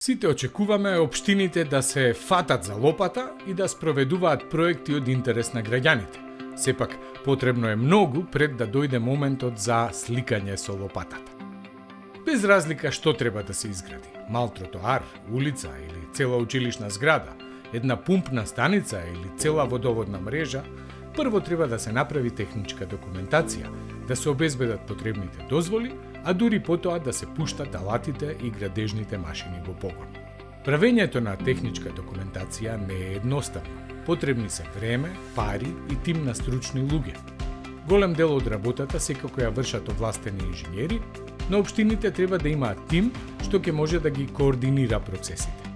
Сите очекуваме општините да се фатат за лопата и да спроведуваат проекти од интерес на граѓаните. Сепак, потребно е многу пред да дојде моментот за сликање со лопатата. Без разлика што треба да се изгради, мал тротоар, улица или цела училишна зграда, една пумпна станица или цела водоводна мрежа, прво треба да се направи техничка документација, да се обезбедат потребните дозволи, а дури потоа да се пуштат алатите и градежните машини во погон. Правењето на техничка документација не е едноставно. Потребни се време, пари и тим на стручни луѓе. Голем дел од работата секако ја вршат овластени инженери, но општините треба да имаат тим што ќе може да ги координира процесите.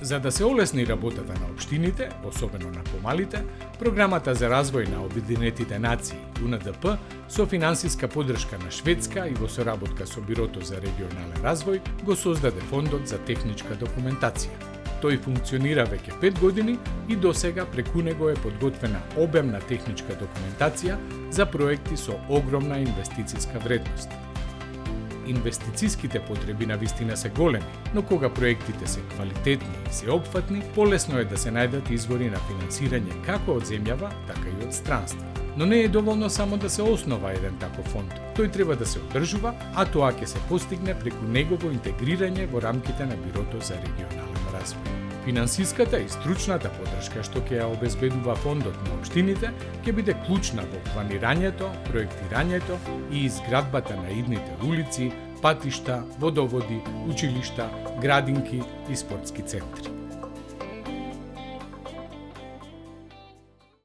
За да се олесни работата на општините, особено на помалите, Програмата за развој на Обединетите нации, УНДП, со финансиска поддршка на Шведска и во соработка со Бирото за регионален развој, го создаде Фондот за техничка документација. Тој функционира веќе 5 години и досега преку него е подготвена обемна техничка документација за проекти со огромна инвестициска вредност. Инвестициските потреби на вистина се големи, но кога проектите се квалитетни и сеопфатни, полесно е да се најдат извори на финансирање како од земјава, така и од странство. Но не е доволно само да се основа еден таков фонд. Тој треба да се одржува, а тоа ќе се постигне преку негово интегрирање во рамките на Бирото за регионален развој. Финансиската и стручната поддршка што ќе ја обезбедува фондот на општините ќе биде клучна во планирањето, проектирањето и изградбата на идните улици, патишта, водоводи, училишта, градинки и спортски центри.